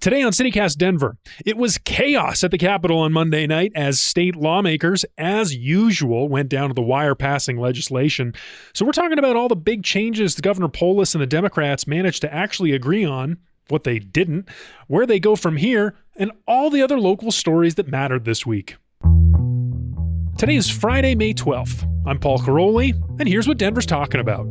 Today on CityCast Denver, it was chaos at the Capitol on Monday night as state lawmakers, as usual, went down to the wire passing legislation. So we're talking about all the big changes the Governor Polis and the Democrats managed to actually agree on, what they didn't, where they go from here, and all the other local stories that mattered this week. Today is Friday, May 12th. I'm Paul Caroli, and here's what Denver's talking about.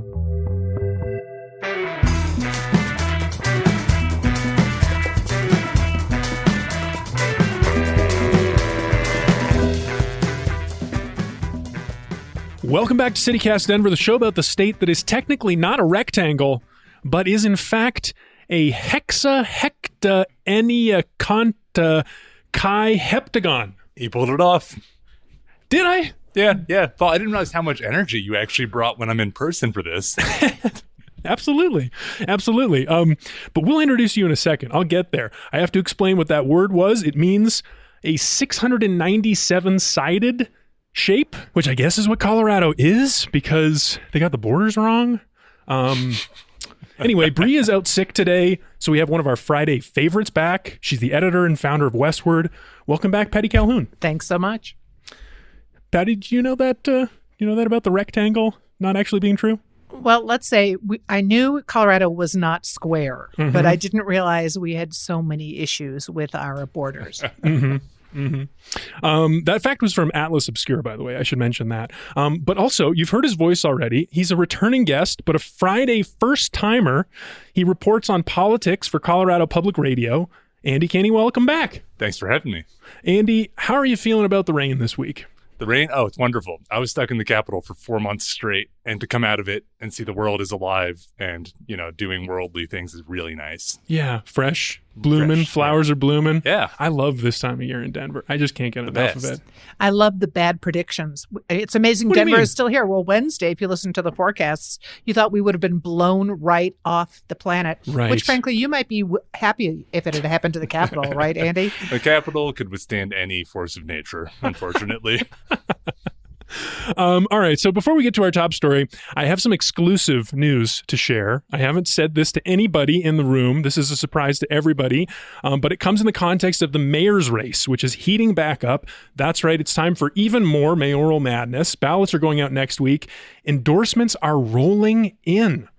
Welcome back to CityCast Denver, the show about the state that is technically not a rectangle, but is in fact a hexahectaenneaconta-chi-heptagon. You pulled it off. Did I? Yeah. Paul, I didn't realize how much energy you actually brought when I'm in person for this. Absolutely. But we'll introduce you in a second. I'll get there. I have to explain what that word was. It means a 697-sided shape, which I guess is what Colorado is because they got the borders wrong. Anyway, Bree is out sick today, so we have one of our Friday favorites back. She's the editor and founder of Westward. Welcome back, Patty Calhoun. Thanks so much. Patty, do you know that about the rectangle not actually being true? Well, let's say I knew Colorado was not square, but I didn't realize we had so many issues with our borders. That fact was from Atlas Obscura, by the way. I should mention that. But also, you've heard his voice already. He's a returning guest, but a Friday first-timer. He reports on politics for Colorado Public Radio. Andy Caney, welcome back. Thanks for having me. Andy, how are you feeling about the rain this week? The rain? Oh, it's wonderful. I was stuck in the Capitol for 4 months straight, and to come out of it and see the world is alive and, doing worldly things is really nice. Yeah, fresh, blooming, flowers are blooming. Yeah. I love this time of year in Denver. I just can't get enough of it. I love the bad predictions. It's amazing Denver is still here. Well, Wednesday, if you listen to the forecasts, you thought we would have been blown right off the planet, which frankly, you might be happy if it had happened to the Capitol, right, Andy? The Capitol could withstand any force of nature, unfortunately. All right, so before we get to our top story, I have some exclusive news to share. I haven't said this to anybody in the room. This is a surprise to everybody, but it comes in the context of the mayor's race, which is heating back up. That's right, it's time for even more mayoral madness. Ballots are going out next week. Endorsements are rolling in.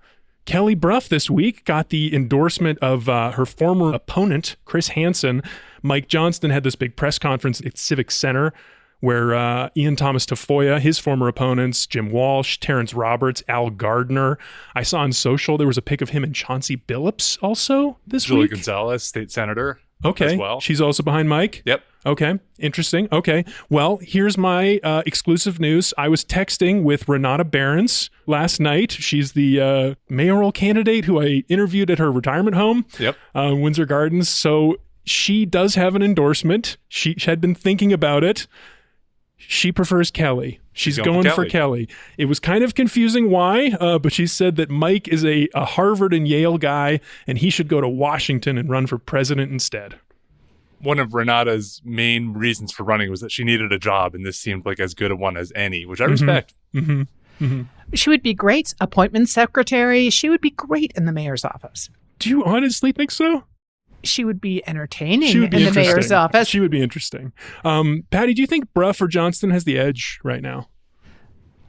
Kelly Brough this week got the endorsement of her former opponent, Chris Hansen. Mike Johnston had this big press conference at Civic Center where Ian Thomas Tafoya, his former opponents, Jim Walsh, Terrence Roberts, Al Gardner. I saw on social there was a pic of him and Chauncey Billups also this Julie week. Gonzalez, state senator. Okay, as well. She's also behind Mike? Yep. Okay, interesting. Okay, well, here's my exclusive news. I was texting with Renata Behrens last night. She's the mayoral candidate who I interviewed at her retirement home, Windsor Gardens. So she does have an endorsement. She had been thinking about it. She prefers Kelly. She's going for Kelly. It was kind of confusing why, but she said that Mike is a Harvard and Yale guy, and he should go to Washington and run for president instead. One of Renata's main reasons for running was that she needed a job, and this seemed like as good a one as any, which I respect. She would be great appointment secretary. She would be great in the mayor's office. Do you honestly think so? She would be entertaining in the mayor's office. She would be interesting. Patty, do you think Brough or Johnston has the edge right now?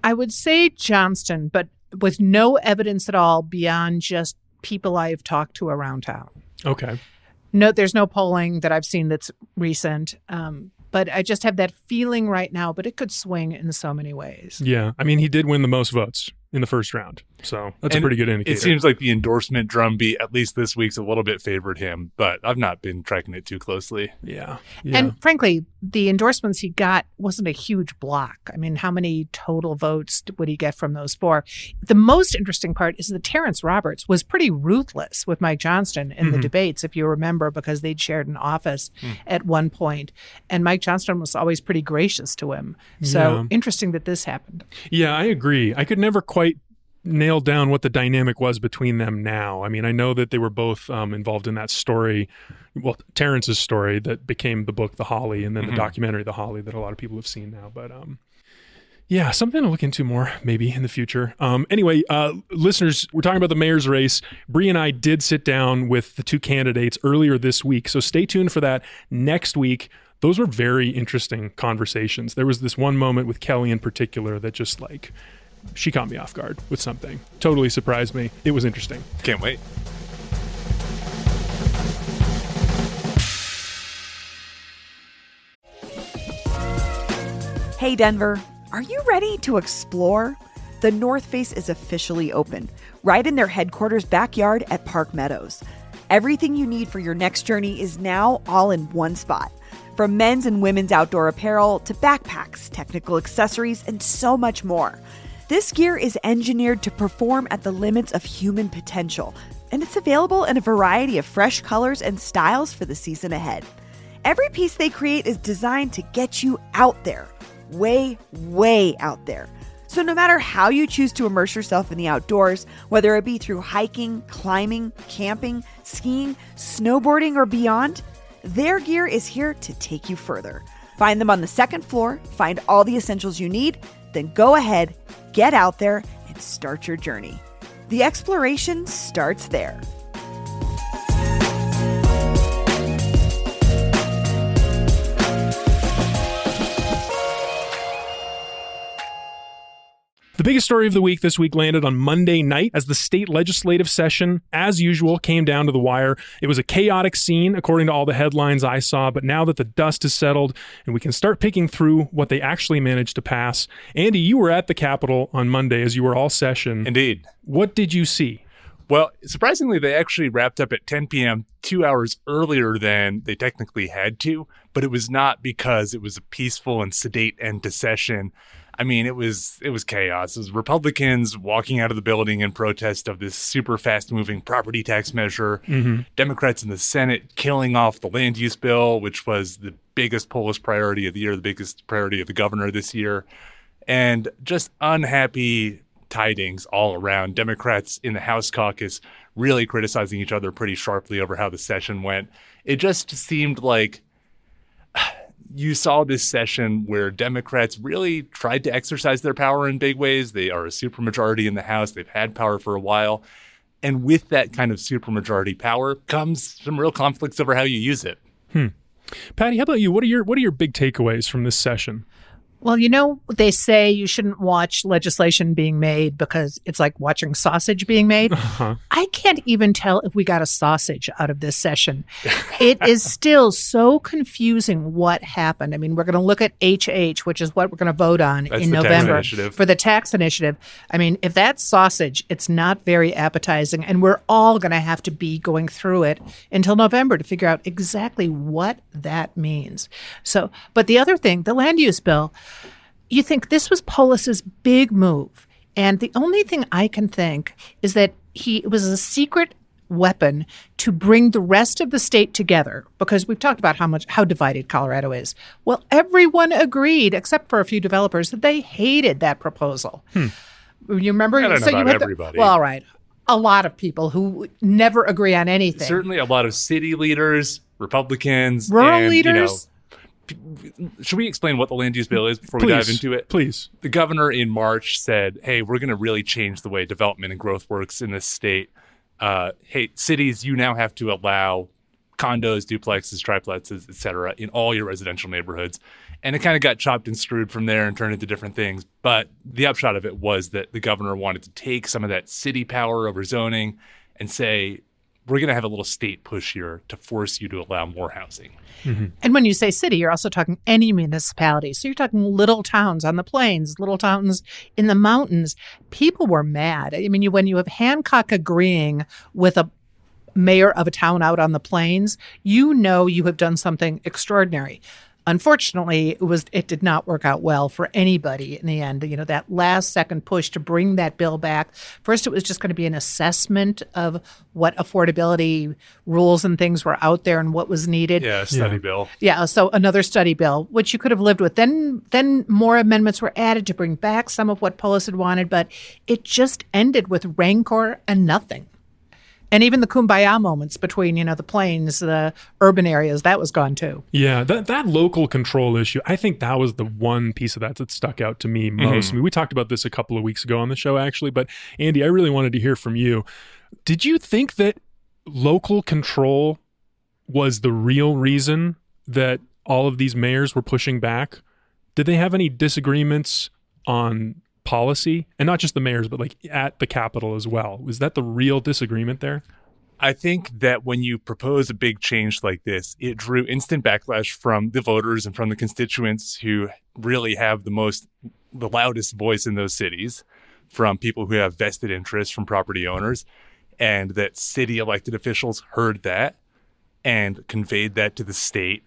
I would say Johnston, but with no evidence at all beyond just people I have talked to around town. Okay. No, there's no polling that I've seen that's recent. But I just have that feeling right now, but it could swing in so many ways. Yeah. I mean, he did win the most votes in the first round. So that's a pretty good indicator. It seems like the endorsement drumbeat, at least this week's, a little bit favored him, but I've not been tracking it too closely. Yeah. And frankly, the endorsements he got wasn't a huge block. I mean, how many total votes would he get from those four? The most interesting part is that Terrence Roberts was pretty ruthless with Mike Johnston in the debates, if you remember, because they'd shared an office at one point. And Mike Johnston was always pretty gracious to him. So interesting that this happened. Yeah, I agree. I could never quite nail down what the dynamic was between them now. I mean, I know that they were both involved in that story, well, Terrence's story that became the book The Holly, and then the documentary The Holly that a lot of people have seen now. But Yeah, something to look into more maybe in the future. Anyway, listeners, we're talking about the mayor's race. Bree and I did sit down with the two candidates earlier this week, so stay tuned for that next week. Those were very interesting conversations. There was this one moment with Kelly in particular that just she caught me off guard with something. Totally surprised me. It was interesting. Can't wait. Hey Denver, are you ready to explore? The North Face is officially open, right in their headquarters backyard at Park Meadows. Everything you need for your next journey is now all in one spot. From men's and women's outdoor apparel to backpacks, technical accessories, and so much more. This gear is engineered to perform at the limits of human potential, and it's available in a variety of fresh colors and styles for the season ahead. Every piece they create is designed to get you out there. Way, way out there. So no matter how you choose to immerse yourself in the outdoors, whether it be through hiking, climbing, camping, skiing, snowboarding, or beyond, their gear is here to take you further. Find them on the second floor, find all the essentials you need, then go ahead, get out there, and start your journey. The exploration starts there. The biggest story of the week this week landed on Monday night as the state legislative session, as usual, came down to the wire. It was a chaotic scene, according to all the headlines I saw, but now that the dust is settled and we can start picking through what they actually managed to pass. Andy, you were at the Capitol on Monday as you were all session. Indeed. What did you see? Well, surprisingly, they actually wrapped up at 10 p.m., 2 hours earlier than they technically had to, but it was not because it was a peaceful and sedate end to session. I mean, it was chaos. It was Republicans walking out of the building in protest of this super fast-moving property tax measure. Mm-hmm. Democrats in the Senate killing off the land use bill, which was the biggest poll's priority of the year, the biggest priority of the governor this year. And just unhappy tidings all around. Democrats in the House caucus really criticizing each other pretty sharply over how the session went. It just seemed like you saw this session where Democrats really tried to exercise their power in big ways. They are a supermajority in the House. They've had power for a while. And with that kind of supermajority power comes some real conflicts over how you use it. Patty, how about you? What are your big takeaways from this session? Well, they say you shouldn't watch legislation being made because it's like watching sausage being made. Uh-huh. I can't even tell if we got a sausage out of this session. It is still so confusing what happened. I mean, we're going to look at HH, which is what we're going to vote on in November for the tax initiative. I mean, if that's sausage, it's not very appetizing. And we're all going to have to be going through it until November to figure out exactly what that means. So, but the other thing, the land use bill, you think this was Polis's big move. And the only thing I can think is that it was a secret weapon to bring the rest of the state together, because we've talked about how divided Colorado is. Well, everyone agreed, except for a few developers, that they hated that proposal. You remember? I don't know about everybody. Well, all right. A lot of people who never agree on anything. Certainly a lot of city leaders, Republicans. Rural leaders. Should we explain what the land use bill is before we dive into it? Please. The governor in March said, hey, we're going to really change the way development and growth works in this state. Hey, cities, you now have to allow condos, duplexes, triplexes, et cetera, in all your residential neighborhoods. And it kind of got chopped and screwed from there and turned into different things. But the upshot of it was that the governor wanted to take some of that city power over zoning and say, we're going to have a little state push here to force you to allow more housing. Mm-hmm. And when you say city, you're also talking any municipality. So you're talking little towns on the plains, little towns in the mountains. People were mad. I mean, when you have Hancock agreeing with a mayor of a town out on the plains, you have done something extraordinary. Unfortunately, it did not work out well for anybody in the end. That last second push to bring that bill back. First, it was just going to be an assessment of what affordability rules and things were out there and what was needed. Yeah, study bill. Yeah, so another study bill, which you could have lived with. Then more amendments were added to bring back some of what Polis had wanted, but it just ended with rancor and nothing. And even the kumbaya moments between, the plains, the urban areas, that was gone too. Yeah, that local control issue, I think that was the one piece of that stuck out to me most. I mean, we talked about this a couple of weeks ago on the show, actually, but Andy, I really wanted to hear from you. Did you think that local control was the real reason that all of these mayors were pushing back? Did they have any disagreements on policy? And not just the mayors, but like at the Capitol as well. Was that the real disagreement there? I think that when you propose a big change like this, it drew instant backlash from the voters and from the constituents who really have the loudest voice in those cities, from people who have vested interests, from property owners, and that city elected officials heard that and conveyed that to the state.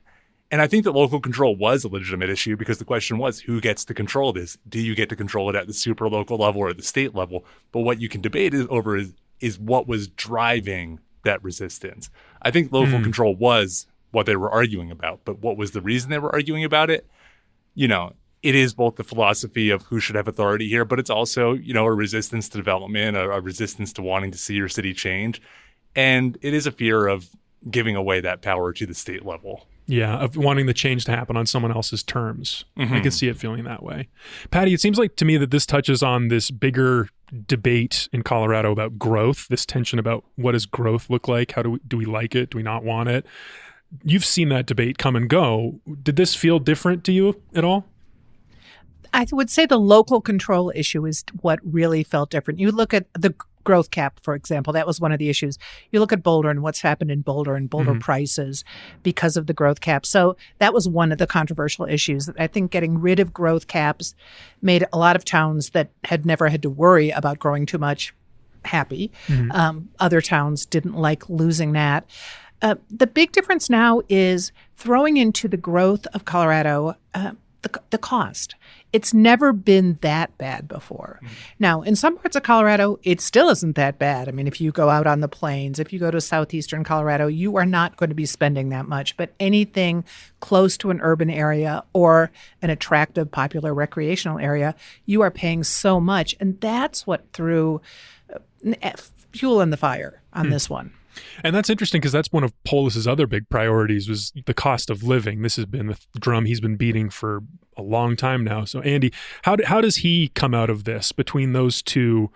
And I think that local control was a legitimate issue, because the question was, who gets to control this? Do you get to control it at the super local level or the state level? But what you can debate is what was driving that resistance. I think local control was what they were arguing about, but what was the reason they were arguing about it? It is both the philosophy of who should have authority here, but it's also, a resistance to development, a resistance to wanting to see your city change. And it is a fear of giving away that power to the state level. Yeah, of wanting the change to happen on someone else's terms. I can see it feeling that way. Patty, it seems like to me that this touches on this bigger debate in Colorado about growth, this tension about what does growth look like? How do we like it? Do we not want it? You've seen that debate come and go. Did this feel different to you at all? I would say the local control issue is what really felt different. You look at the growth cap, for example, that was one of the issues. You look at Boulder and what's happened in Boulder and Boulder prices because of the growth cap. So that was one of the controversial issues. I think getting rid of growth caps made a lot of towns that had never had to worry about growing too much happy. Other towns didn't like losing that. The big difference now is throwing into the growth of Colorado the cost. It's never been that bad before. Now, in some parts of Colorado, it still isn't that bad. I mean, if you go out on the plains, if you go to southeastern Colorado, you are not going to be spending that much. But anything close to an urban area or an attractive, popular recreational area, you are paying so much. And that's what threw fuel in the fire on this one. And that's interesting, because that's one of Polis's other big priorities was the cost of living. This has been the drum he's been beating for a long time now. So Andy, how does he come out of this between those two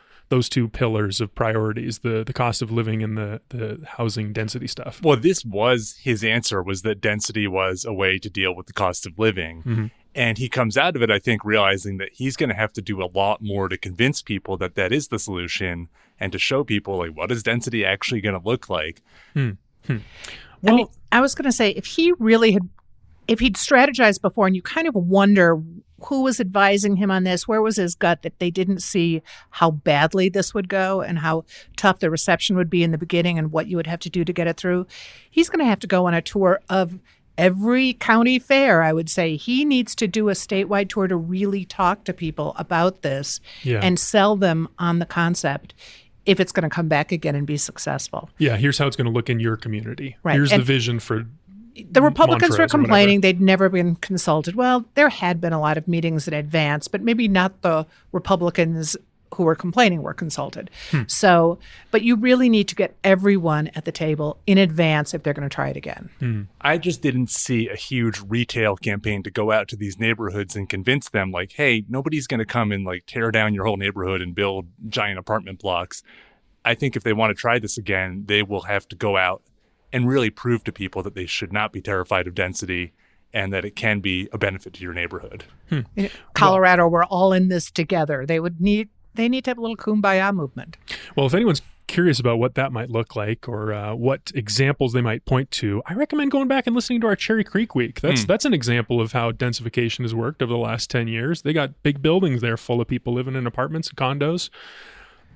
pillars of priorities, the cost of living and the housing density stuff? Well, this was his answer, was that density was a way to deal with the cost of living. And he comes out of it, I think, realizing that he's going to have to do a lot more to convince people that that is the solution, and to show people, like, what is density actually going to look like? Well, I mean, I was going to say, if he'd strategized before, and you kind of wonder who was advising him on this, where was his gut that they didn't see how badly this would go and how tough the reception would be in the beginning and what you would have to do to get it through. He's going to have to go on a tour of every county fair, I would say. He needs to do a statewide tour to really talk to people about this and sell them on the concept if it's going to come back again and be successful. Yeah, here's how it's going to look in your community. Right. Here's the vision for the Republicans were Montrose or complaining they'd never been consulted. Well, there had been a lot of meetings in advance, but maybe not the Republicans who were complaining were consulted. So, but you really need to get everyone at the table in advance if they're going to try it again. I just didn't see a huge retail campaign to go out to these neighborhoods and convince them, like, hey, nobody's going to come and like tear down your whole neighborhood and build giant apartment blocks. I think if they want to try this again, they will have to go out and really prove to people that they should not be terrified of density and that it can be a benefit to your neighborhood. Colorado, we're all in this together. They need to have a little kumbaya movement. Well, if anyone's curious about what that might look like or what examples they might point to, I recommend going back and listening to our Cherry Creek Week. That's an example of how densification has worked over the last 10 years. They got big buildings there full of people living in apartments and condos.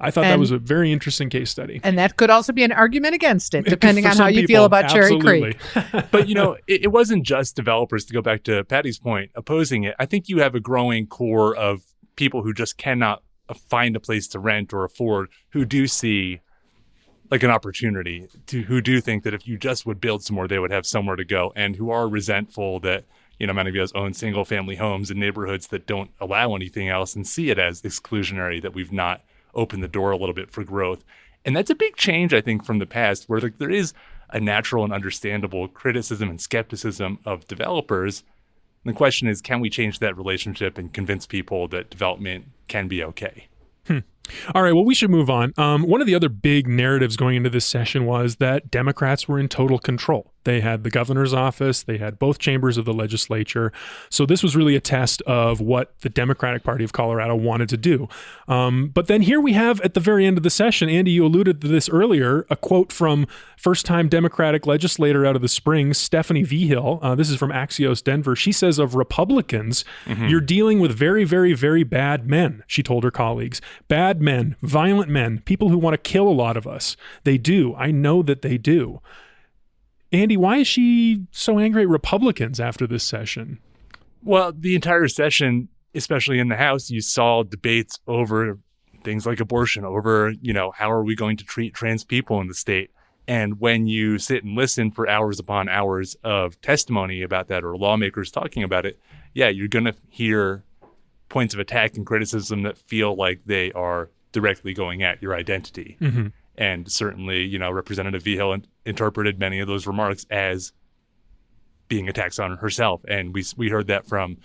I thought that was a very interesting case study. And that could also be an argument against it, depending on how you feel about Cherry Creek. But, it wasn't just developers, to go back to Patty's point, opposing it. I think you have a growing core of people who just cannot find a place to rent or afford, who do see like an opportunity, who do think that if you just would build some more, they would have somewhere to go, and who are resentful that, many of us own single family homes in neighborhoods that don't allow anything else and see it as exclusionary, that we've not opened the door a little bit for growth. And that's a big change, I think, from the past, where there is a natural and understandable criticism and skepticism of developers. And the question is, can we change that relationship and convince people that development can be okay? All right, well, we should move on. One of the other big narratives going into this session was that Democrats were in total control. They had the governor's office. They had both chambers of the legislature. So this was really a test of what the Democratic Party of Colorado wanted to do. But then here we have at the very end of the session, Andy, you alluded to this earlier, a quote from first-time Democratic legislator out of the Springs, Stephanie Vigil. This is from Axios Denver. She says of Republicans, you're dealing with very, very, very bad men, she told her colleagues. Bad men, violent men, people who want to kill a lot of us. They do. I know that they do. Andy, why is she so angry at Republicans after this session? Well, the entire session, especially in the House, you saw debates over things like abortion, over, how are we going to treat trans people in the state? And when you sit and listen for hours upon hours of testimony about that or lawmakers talking about it, yeah, you're going to hear points of attack and criticism that feel like they are directly going at your identity. Mm-hmm. And certainly, Representative Vigil interpreted many of those remarks as being attacks on herself. And we heard that from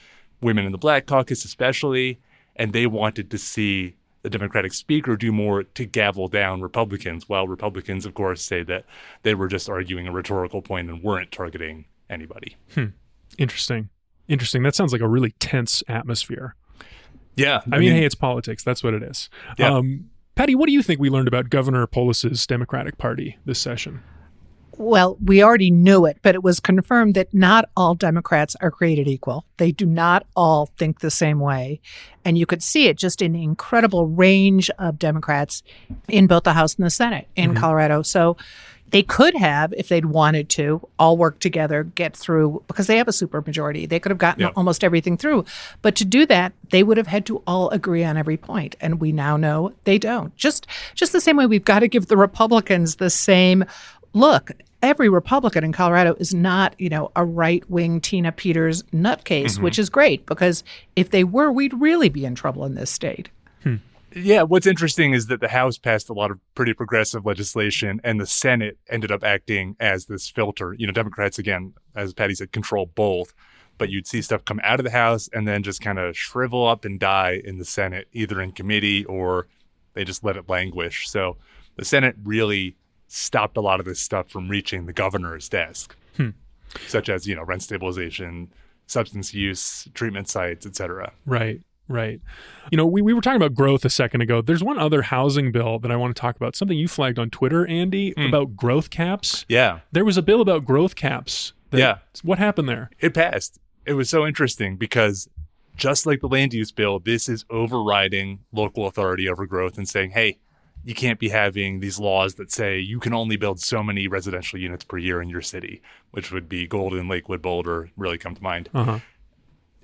women in the Black Caucus especially, and they wanted to see the Democratic speaker do more to gavel down Republicans, while Republicans, of course, say that they were just arguing a rhetorical point and weren't targeting anybody. Interesting. That sounds like a really tense atmosphere. Yeah. I mean, hey, it's politics. That's what it is. Yeah. Patty, what do you think we learned about Governor Polis's Democratic Party this session? Well, we already knew it, but it was confirmed that not all Democrats are created equal. They do not all think the same way. And you could see it just in the incredible range of Democrats in both the House and the Senate in Colorado. So they could have, if they'd wanted to, all work together, get through, because they have a supermajority. They could have gotten almost everything through. But to do that, they would have had to all agree on every point. And we now know they don't. Just the same way we've got to give the Republicans the same look. Every Republican in Colorado is not, a right-wing Tina Peters nutcase, which is great, because if they were, we'd really be in trouble in this state. Yeah, what's interesting is that the House passed a lot of pretty progressive legislation, and the Senate ended up acting as this filter. Democrats, again, as Patty said, control both, but you'd see stuff come out of the House and then just kind of shrivel up and die in the Senate, either in committee or they just let it languish. So the Senate really stopped a lot of this stuff from reaching the governor's desk, such as, rent stabilization, substance use, treatment sites, et cetera. Right. We were talking about growth a second ago. There's one other housing bill that I want to talk about, something you flagged on Twitter, Andy, about growth caps. Yeah. There was a bill about growth caps. What happened there? It passed. It was so interesting because just like the land use bill, this is overriding local authority over growth and saying, hey, you can't be having these laws that say you can only build so many residential units per year in your city, which would be Golden, Lakewood, Boulder, really come to mind.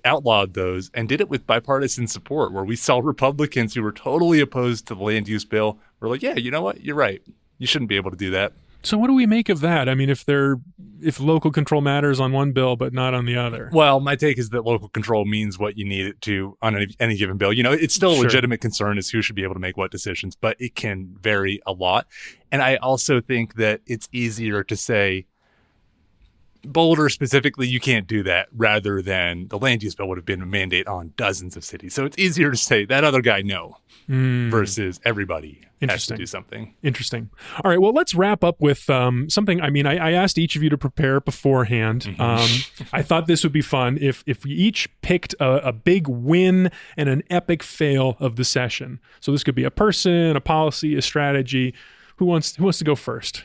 Outlawed those and did it with bipartisan support, where we saw Republicans who were totally opposed to the land use bill were like, yeah, you know what? You're right. You shouldn't be able to do that. So what do we make of that? I mean, if local control matters on one bill but not on the other. Well, my take is that local control means what you need it to on any given bill. It's still a legitimate concern as who should be able to make what decisions, but it can vary a lot. And I also think that it's easier to say, Boulder specifically, you can't do that, rather than the land use bill would have been a mandate on dozens of cities. So it's easier to say that other guy no versus everybody has to do something. Interesting. All right, well, let's wrap up with something. I mean, I asked each of you to prepare beforehand. I thought this would be fun if we each picked a big win and an epic fail of the session. So this could be a person, a policy, a strategy. Who wants to go first?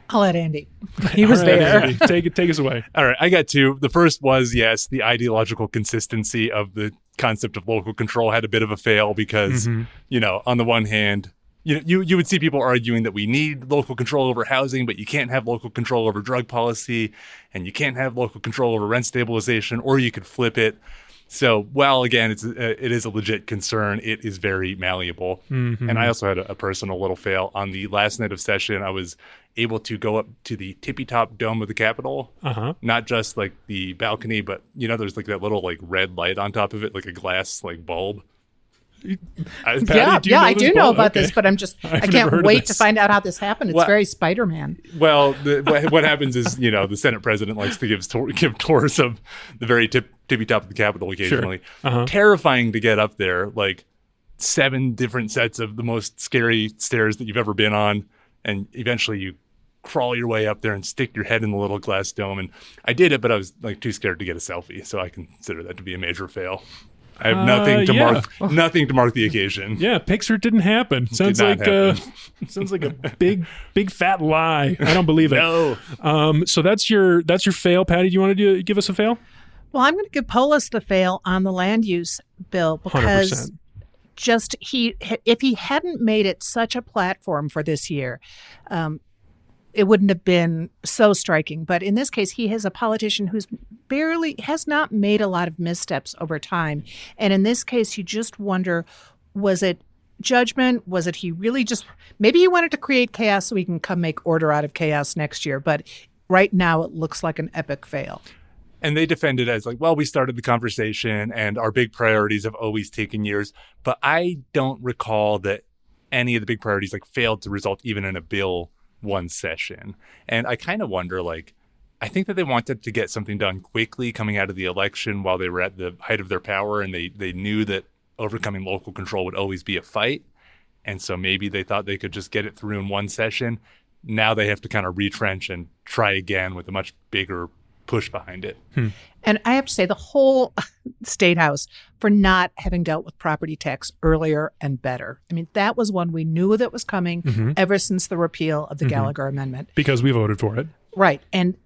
I'll let Andy. He was there. Andy, take us away. All right, I got two. The first was, yes, the ideological consistency of the concept of local control had a bit of a fail because, on the one hand, you would see people arguing that we need local control over housing, but you can't have local control over drug policy, and you can't have local control over rent stabilization, or you could flip it. So, while again, it is a legit concern, it is very malleable. And I also had a personal little fail. On the last night of session, I was able to go up to the tippy-top dome of the Capitol. Not just like the balcony, but, there's like that little like red light on top of it, like a glass like bulb. Patty, I do know about Okay. this, but I I've can't never heard of wait to this. find out how this happened. It's Well- very Spider-Man. Well, what happens is, the Senate president likes to give tours of the very tippy top of the Capitol occasionally. Uh-huh. Terrifying to get up there, like 7 different sets of the most scary stairs that you've ever been on, and eventually you crawl your way up there and stick your head in the little glass dome. And I did it, but I was like too scared to get a selfie, so I consider that to be a major fail. I have nothing to mark the occasion. Yeah, Pixar didn't happen. Sounds not like happen. sounds like a big fat lie. I don't believe it. No. So that's your fail, Patty. Do you want to give us a fail? Well, I'm going to give Polis the fail on the land use bill because 100%. if he hadn't made it such a platform for this year, it wouldn't have been so striking. But in this case, he is a politician who's has not made a lot of missteps over time. And in this case, you just wonder, was it judgment? Was it he really maybe he wanted to create chaos so he can come make order out of chaos next year. But right now, it looks like an epic fail. And they defend it as like, well, we started the conversation and our big priorities have always taken years. But I don't recall that any of the big priorities failed to result even in a bill one session. And I kind of wonder, I think that they wanted to get something done quickly coming out of the election while they were at the height of their power. And they knew that overcoming local control would always be a fight. And so maybe they thought they could just get it through in one session. Now they have to kind of retrench and try again with a much bigger push behind it. And I have to say, the whole State House for not having dealt with property tax earlier and better. I mean, that was one we knew that was coming ever since the repeal of the Gallagher Amendment. Because we voted for it. Right. And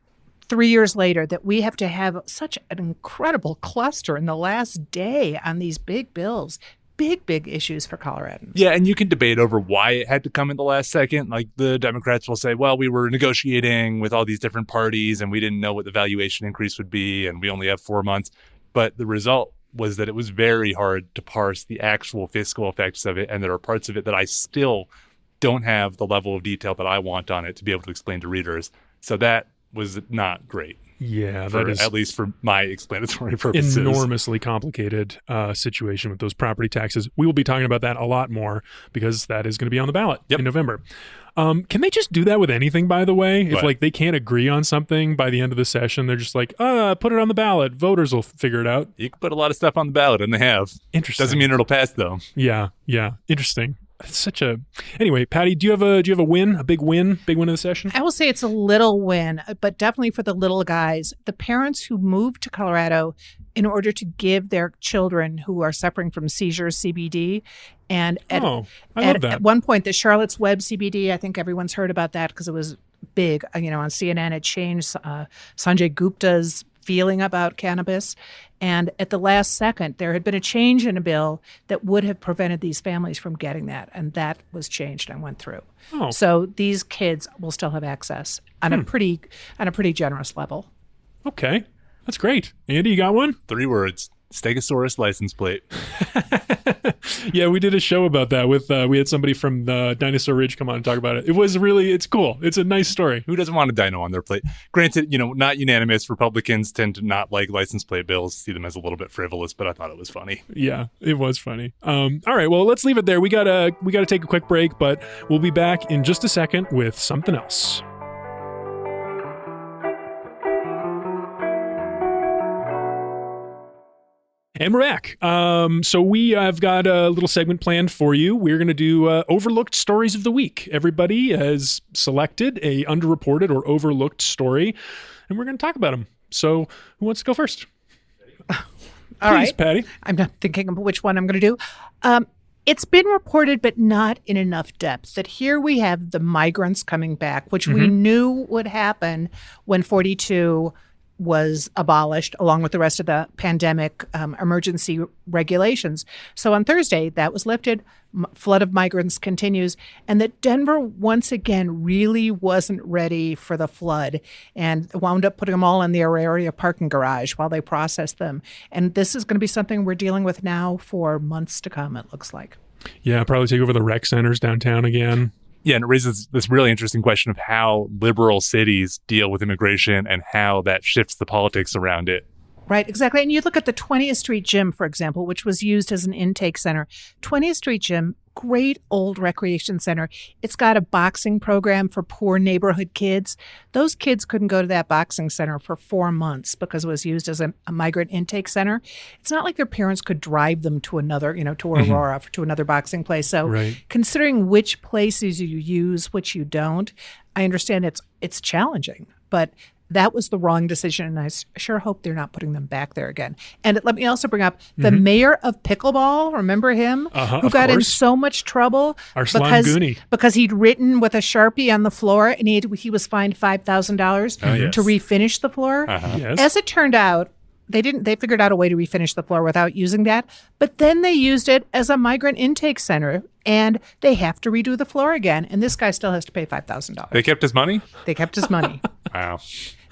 3 years later, that we have to have such an incredible cluster in the last day on these big bills. Big issues for Coloradans. Yeah, and you can debate over why it had to come in the last second. Like the Democrats will say, well, we were negotiating with all these different parties and we didn't know what the valuation increase would be and we only have 4 months. But the result was that it was very hard to parse the actual fiscal effects of it. And there are parts of it that I still don't have the level of detail that I want on it to be able to explain to readers. So that was not great. Yeah, that is at least for my explanatory purposes. Enormously complicated situation with those property taxes. We will be talking about that a lot more because that is going to be on the ballot in November. Can they just do that with anything, by the way? If they can't agree on something by the end of the session, they're just like, put it on the ballot. Voters will figure it out. You can put a lot of stuff on the ballot, and they have. Interesting. Doesn't mean it'll pass, though. Yeah. Interesting. It's such a. Anyway, Patty, do you have a win? A big win of the session? I will say it's a little win, but definitely for the little guys. The parents who moved to Colorado in order to give their children who are suffering from seizures CBD. And I love that. At one point, the Charlotte's Web CBD, I think everyone's heard about that because it was big. On CNN, it changed Sanjay Gupta's feeling about cannabis. And at the last second, there had been a change in a bill that would have prevented these families from getting that. And that was changed and went through. Oh. So these kids will still have access on a pretty generous level. Okay. That's great. Andy, you got one? 3 words. Stegosaurus license plate. Yeah, we did a show about that with we had somebody from the Dinosaur Ridge come on and talk about it. It's cool. It's a nice story. Who doesn't want a dino on their plate? Granted, not unanimous. Republicans tend to not like license plate bills, see them as a little bit frivolous, but I thought it was funny. Yeah, it was funny. All right, well, let's leave it there. We gotta take a quick break, but we'll be back in just a second with something else. And we're back. So we have got a little segment planned for you. We're going to do overlooked stories of the week. Everybody has selected a underreported or overlooked story, and we're going to talk about them. So who wants to go first? All right, Patty. I'm not thinking of which one I'm going to do. It's been reported, but not in enough depth, that here we have the migrants coming back, which we knew would happen when 42 was abolished, along with the rest of the pandemic emergency regulations. So on Thursday, that was lifted. Flood of migrants continues. And that Denver, once again, really wasn't ready for the flood and wound up putting them all in the area parking garage while they processed them. And this is going to be something we're dealing with now for months to come, it looks like. Yeah, probably take over the rec centers downtown again. Yeah, and it raises this really interesting question of how liberal cities deal with immigration and how that shifts the politics around it. Right, exactly. And you look at the 20th Street Gym, for example, which was used as an intake center. 20th Street Gym, great old recreation center. It's got a boxing program for poor neighborhood kids. Those kids couldn't go to that boxing center for 4 months because it was used as a migrant intake center. It's not like their parents could drive them to another, to Aurora, to another boxing place. So considering which places you use, which you don't, I understand it's challenging, but that was the wrong decision, and I sure hope they're not putting them back there again. And let me also bring up the mayor of Pickleball, remember him? Who got in so much trouble because he'd written with a Sharpie on the floor, and he was fined $5,000 to refinish the floor. Yes. As it turned out, they figured out a way to refinish the floor without using that, but then they used it as a migrant intake center, and they have to redo the floor again, and this guy still has to pay $5,000. They kept his money? They kept his money. Wow.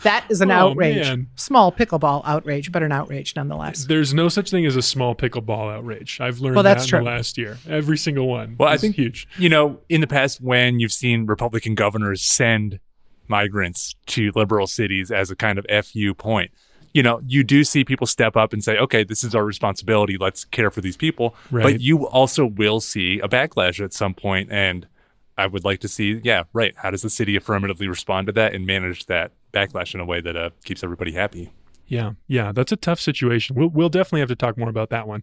That is an outrage. Man. Small pickleball outrage, but an outrage nonetheless. There's no such thing as a small pickleball outrage. I've learned that in the last year. Every single one. Well, I think huge. In the past, when you've seen Republican governors send migrants to liberal cities as a kind of FU point, you do see people step up and say, okay, this is our responsibility. Let's care for these people. Right. But you also will see a backlash at some point, and I would like to see, how does the city affirmatively respond to that and manage that backlash in a way that keeps everybody happy? Yeah, that's a tough situation. We'll definitely have to talk more about that one.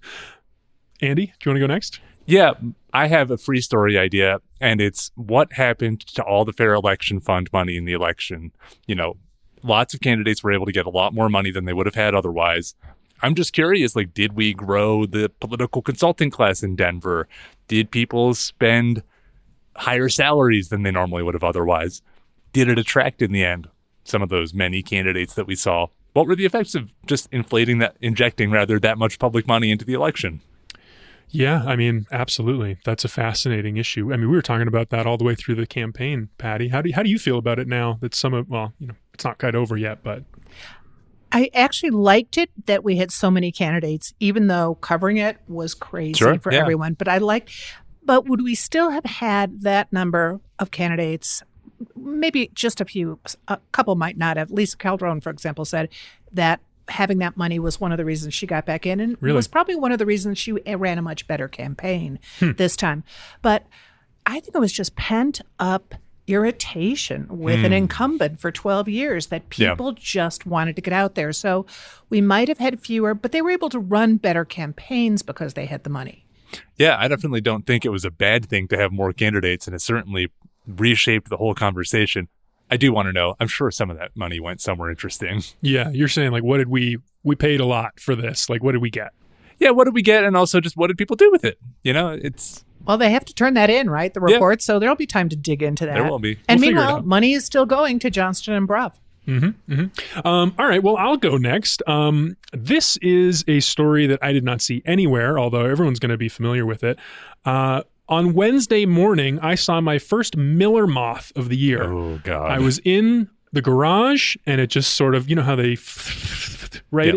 Andy, do you want to go next? Yeah, I have a free story idea, and it's what happened to all the fair election fund money in the election. Lots of candidates were able to get a lot more money than they would have had otherwise. I'm just curious, did we grow the political consulting class in Denver? Did people spend higher salaries than they normally would have otherwise? Did it attract in the end some of those many candidates that we saw? What were the effects of just injecting that much public money into the election? Yeah, absolutely. That's a fascinating issue. We were talking about that all the way through the campaign, Patty. How do you feel about it now that it's not quite over yet, but I actually liked it that we had so many candidates, even though covering it was crazy for everyone. But would we still have had that number of candidates? Maybe just a couple might not have. Lisa Calderon, for example, said that having that money was one of the reasons she got back in, and it was probably one of the reasons she ran a much better campaign this time. But I think it was just pent up irritation with an incumbent for 12 years that people just wanted to get out there. So we might have had fewer, but they were able to run better campaigns because they had the money. Yeah, I definitely don't think it was a bad thing to have more candidates, and it certainly reshaped the whole conversation. I do want to know, I'm sure some of that money went somewhere interesting. Yeah, you're saying what did we paid a lot for this? What did we get? Yeah, what did we get? And also just what did people do with it? Well, they have to turn that in, right? The report. So there'll be time to dig into that. There will be. And meanwhile, money is still going to Johnston and Bruff. All right. Well, I'll go next. This is a story that I did not see anywhere, although everyone's going to be familiar with it. On Wednesday morning, I saw my first Miller moth of the year. Oh, God. I was in the garage, and it just sort of, how they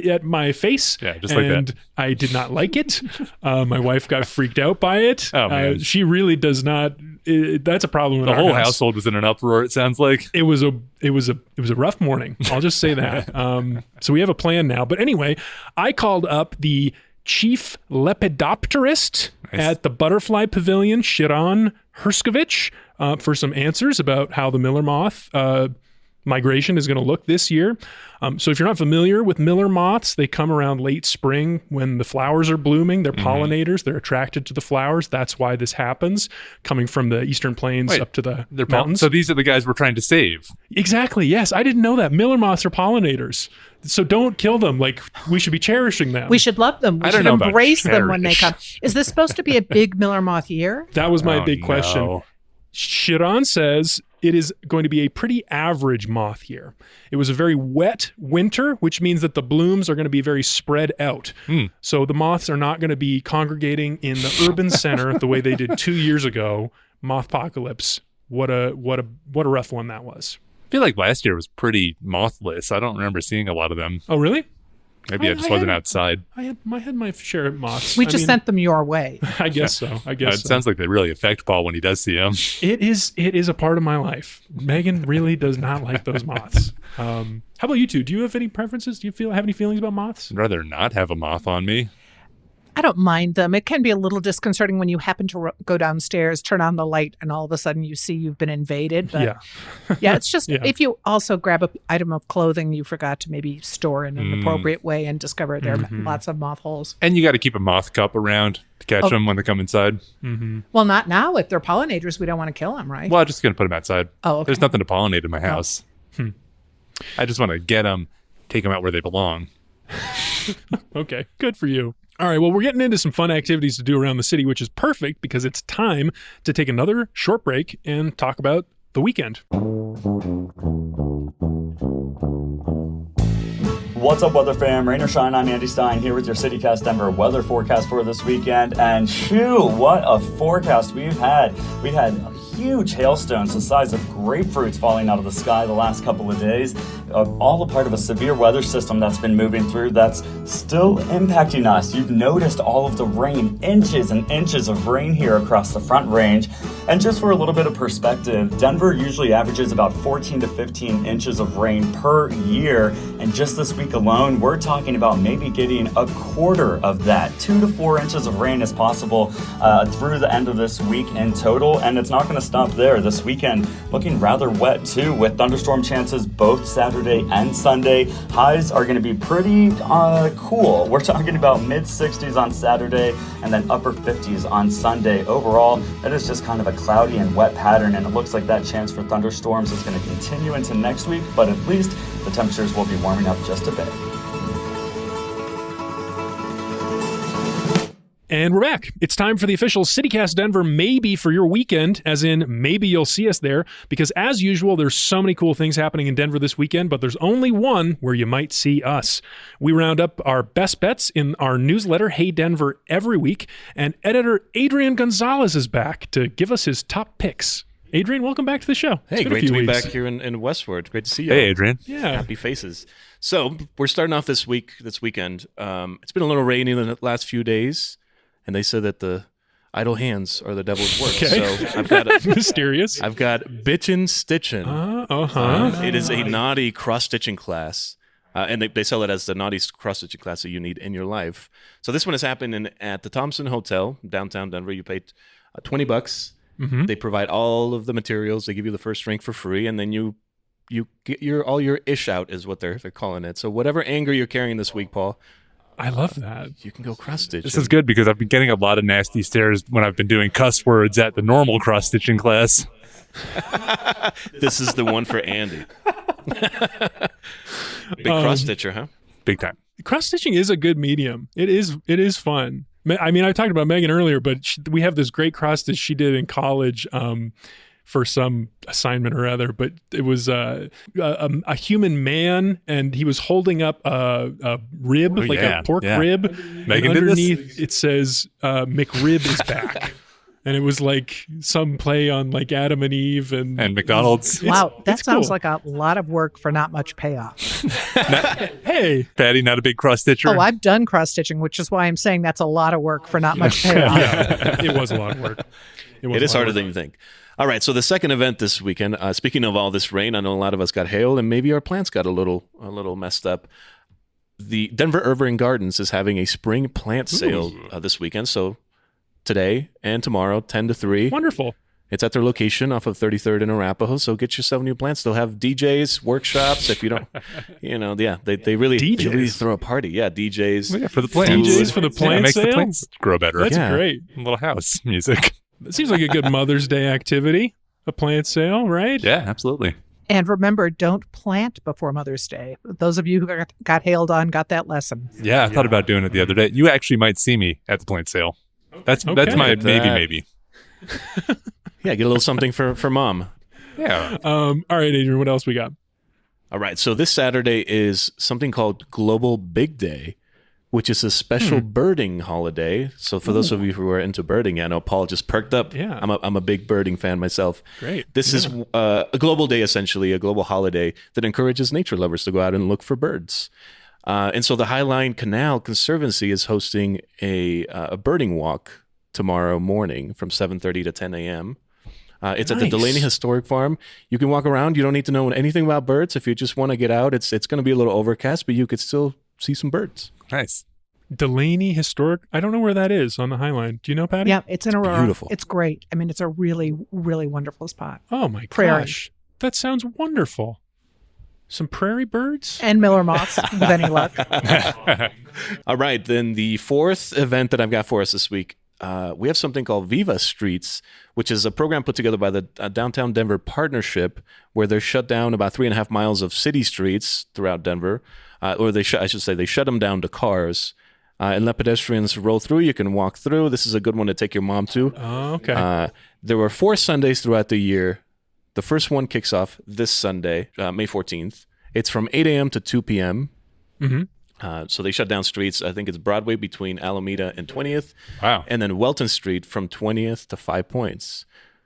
at my face. Yeah, just like that. And I did not like it. My wife got freaked out by it. Oh, man. She really does not. That's a problem. The whole household was in an uproar, it sounds like. It was a rough morning. I'll just say that. So we have a plan now. But anyway, I called up the chief lepidopterist at the Butterfly Pavilion, Shiran Herskovich, for some answers about how the Miller moth migration is going to look this year. So if you're not familiar with Miller moths, they come around late spring when the flowers are blooming. They're pollinators. They're attracted to the flowers. That's why this happens, coming from the Eastern Plains up to the mountains. So these are the guys we're trying to save. Exactly. Yes. I didn't know that. Miller moths are pollinators. So don't kill them. We should be cherishing them. We should love them. We should embrace them when they come. Is this supposed to be a big Miller moth year? That was my big question. No. Shiran says it is going to be a pretty average moth year. It was a very wet winter, which means that the blooms are going to be very spread out. So the moths are not going to be congregating in the urban center the way they did 2 years ago. Mothpocalypse. What a rough one that was. I feel like last year was pretty mothless. I don't remember seeing a lot of them. Oh, really? Maybe I just wasn't outside. I had my share of moths. We just sent them your way. I guess so. It sounds like they really affect Paul when he does see them. It is a part of my life. Megan really does not like those moths. How about you two? Do you have any preferences? Do you have any feelings about moths? I'd rather not have a moth on me. I don't mind them. It can be a little disconcerting when you happen to go downstairs, turn on the light, and all of a sudden you see you've been invaded. But yeah, it's just if you also grab an item of clothing you forgot to maybe store in an appropriate way and discover there are lots of moth holes. And you got to keep a moth cup around to catch them when they come inside. Well, not now. If they're pollinators, we don't want to kill them, right? Well, I'm just going to put them outside. Oh, okay. There's nothing to pollinate in my house. I just want to get them, take them out where they belong. Okay, good for you. All right, well, we're getting into some fun activities to do around the city, which is perfect because it's time to take another short break and talk about the weekend. What's up, weather fam? Rain or shine, I'm Andy Stein here with your CityCast Denver weather forecast for this weekend. And shoo, what a forecast we've had. We had huge hailstones the size of grapefruits falling out of the sky the last couple of days, all a part of a severe weather system that's been moving through that's still impacting us. You've noticed all of the rain, inches and inches of rain here across the Front Range. And just for a little bit of perspective, Denver usually averages about 14 to 15 inches of rain per year. And just this week alone, we're talking about maybe getting a quarter of that. 2 to 4 inches of rain is possible through the end of this week in total. And it's not going to stop there. This weekend looking rather wet too, with thunderstorm chances both Saturday and Sunday. Highs are going to be pretty cool. We're talking about mid 60s on Saturday and then upper 50s on Sunday. Overall, it is just kind of a cloudy and wet pattern, and it looks like that chance for thunderstorms is going to continue into next week, but at least the temperatures will be warming up just a bit. And we're back. It's time for the official CityCast Denver maybe for your weekend, as in maybe you'll see us there, because as usual, there's so many cool things happening in Denver this weekend, but there's only one where you might see us. We round up our best bets in our newsletter, Hey Denver, every week, and editor Adrian Gonzalez is back to give us his top picks. Adrian, welcome back to the show. Hey, great to be back here in Westward. Great to see you. Hey, Adrian. Yeah. Happy faces. So we're starting off this weekend. It's been a little rainy in the last few days. And they said that the idle hands are the devil's work. Okay. So I've got mysterious. I've got Bitchin' Stitchin'. It is a naughty cross-stitching class. And they sell it as the naughty cross-stitching class that you need in your life. So this one is happening at the Thompson Hotel, downtown Denver. You paid $20. Mm-hmm. They provide all of the materials. They give you the first drink for free. And then you get all your ish out is what they're calling it. So whatever anger you're carrying this week, Paul, I love that. you can go cross-stitch. This is good because I've been getting a lot of nasty stares when I've been doing cuss words at the normal cross-stitching class. This is the one for Andy. Big cross-stitcher, huh? Big time. Cross-stitching is a good medium. It is fun. I mean, I talked about Megan earlier, but we have this great cross-stitch she did in college for some assignment or other, but it was a human man, and he was holding up a rib, a pork rib. Megan and underneath did this? it says McRib is back. And it was like some play on like Adam and Eve and McDonald's. Wow, that sounds cool. like a lot of work for not much payoff. Hey, Patty, not a big cross-stitcher. Oh, I've done cross-stitching, which is why I'm saying that's a lot of work for not much payoff. yeah, it was a lot of work. It is harder than you think. All right, so the second event this weekend, speaking of all this rain, I know a lot of us got hail, and maybe our plants got a little messed up. The Denver Irving Gardens is having a spring plant sale this weekend, so today and tomorrow, 10 to 3. Wonderful. It's at their location off of 33rd and Arapahoe, so get yourself new plants. They'll have DJs, workshops, if you don't, they really throw a party. Yeah, DJs. Well, yeah, for the plants. DJs for the plant makes sale? the plants grow better. That's great. A little house music. It seems like a good Mother's Day activity, a plant sale, right? Yeah, absolutely. And remember, don't plant before Mother's Day. Those of you who got hailed on got that lesson. Yeah, I thought about doing it the other day. You actually might see me at the plant sale. That's my maybe. Yeah, get a little something for mom. Yeah. All right, Adrian, what else we got? All right, so this Saturday is something called Global Big Day, which is a special birding holiday. So for those of you who are into birding, I know Paul just perked up. Yeah. I'm a big birding fan myself. Great. This is a global day, essentially, a global holiday that encourages nature lovers to go out and look for birds. And so the Highline Canal Conservancy is hosting a birding walk tomorrow morning from 7:30 to 10 a.m. It's at the Delaney Historic Farm. You can walk around. You don't need to know anything about birds. If you just want to get out, it's going to be a little overcast, but you could still see some birds. Nice. Delaney Historic. I don't know where that is on the Highline. Do you know, Patty? Yeah, it's in Aurora. Beautiful. It's great. I mean, it's a really, really wonderful spot. Oh my Prairie. gosh. That sounds wonderful. Some prairie birds? And Miller moths, with any luck. All right. Then the fourth event that I've got for us this week, we have something called Viva Streets, which is a program put together by the Downtown Denver Partnership, where they shut down about 3.5 miles of city streets throughout Denver, or they shut them down to cars. And let pedestrians roll through. You can walk through. This is a good one to take your mom to. Oh, okay. There were 4 Sundays throughout the year. The first one kicks off this Sunday, May 14th. It's from 8 a.m. to 2 p.m. Mm-hmm. So they shut down streets. I think it's Broadway between Alameda and 20th. Wow. And then Welton Street from 20th to 5 Points.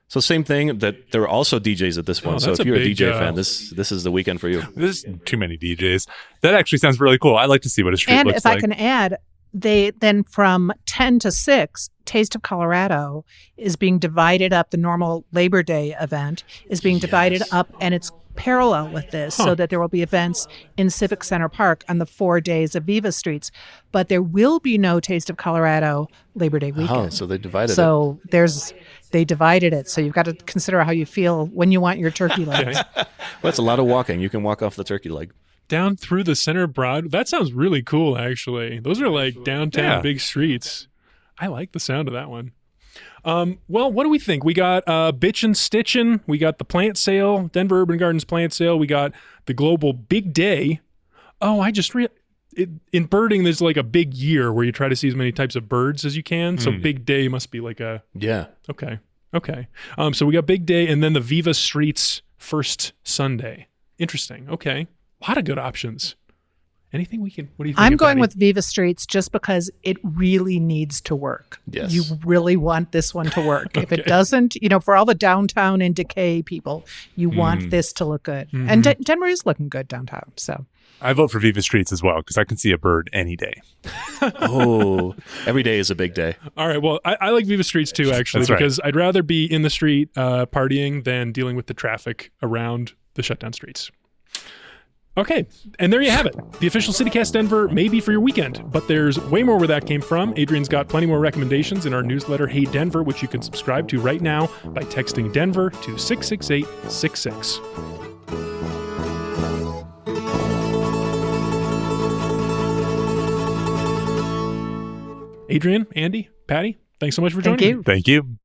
So same thing, that there are also DJs at this one. So if you're a DJ fan, this is the weekend for you. There's too many DJs. That actually sounds really cool. I'd like to see what a street And looks if like. I can add, they then from 10 to 6, Taste of Colorado is being divided up. The normal Labor Day event is being divided up, and it's parallel with this, so that there will be events in Civic Center Park on the 4 days of Viva Streets. But there will be no Taste of Colorado Labor Day weekend. Oh, so they divided it. So they divided it. So you've got to consider how you feel when you want your turkey legs. Well, that's a lot of walking. You can walk off the turkey leg. Down through the center Broad. That sounds really cool, actually. Those are like downtown big streets. I like the sound of that one. Well, what do we think? We got Bitchin' Stitchin'. We got the plant sale, Denver Urban Gardens plant sale. We got the global big day. Oh, I just in birding, there's like a big year where you try to see as many types of birds as you can. So big day must be like a... Yeah. Okay. So we got big day and then the Viva Streets first Sunday. Interesting. Okay. A lot of good options. Anything we can... What do you think? I'm going Patty? with Viva Streets just because it really needs to work. Yes. You really want this one to work. If it doesn't, for all the downtown and decay people, you want this to look good. Mm-hmm. And Denver is looking good downtown. So I vote for Viva Streets as well because I can see a bird any day. Oh, every day is a big day. All right. Well, I like Viva Streets too, actually, That's right. because I'd rather be in the street partying than dealing with the traffic around the shutdown streets. Okay, and there you have it. The official CityCast Denver may be for your weekend, but there's way more where that came from. Adrian's got plenty more recommendations in our newsletter, Hey Denver, which you can subscribe to right now by texting Denver to 66866. Adrian, Andy, Patty, thanks so much for joining me. Thank you.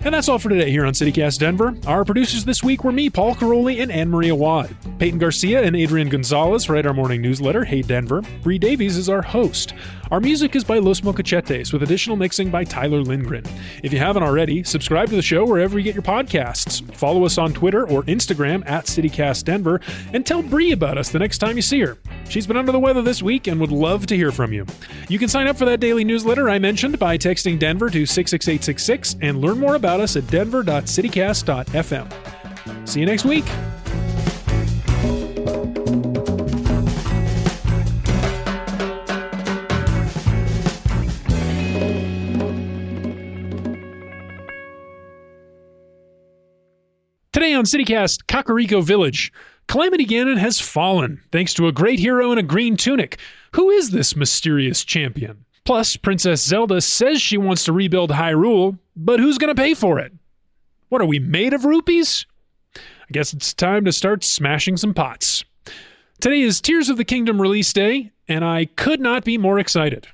And that's all for today here on CityCast Denver. Our producers this week were me, Paul Caroli, and Anne Maria Wad. Peyton Garcia and Adrian Gonzalez write our morning newsletter, Hey Denver. Bree Davies is our host. Our music is by Los Mocachetes, with additional mixing by Tyler Lindgren. If you haven't already, subscribe to the show wherever you get your podcasts. Follow us on Twitter or Instagram at CityCast Denver, and tell Bree about us the next time you see her. She's been under the weather this week and would love to hear from you. You can sign up for that daily newsletter I mentioned by texting Denver to 66866 and learn more about us at denver.citycast.fm. See you next week. Today on CityCast, Kakariko Village. Calamity Ganon has fallen, thanks to a great hero in a green tunic. Who is this mysterious champion? Plus, Princess Zelda says she wants to rebuild Hyrule, but who's going to pay for it? What are we, made of rupees? I guess it's time to start smashing some pots. Today is Tears of the Kingdom release day, and I could not be more excited.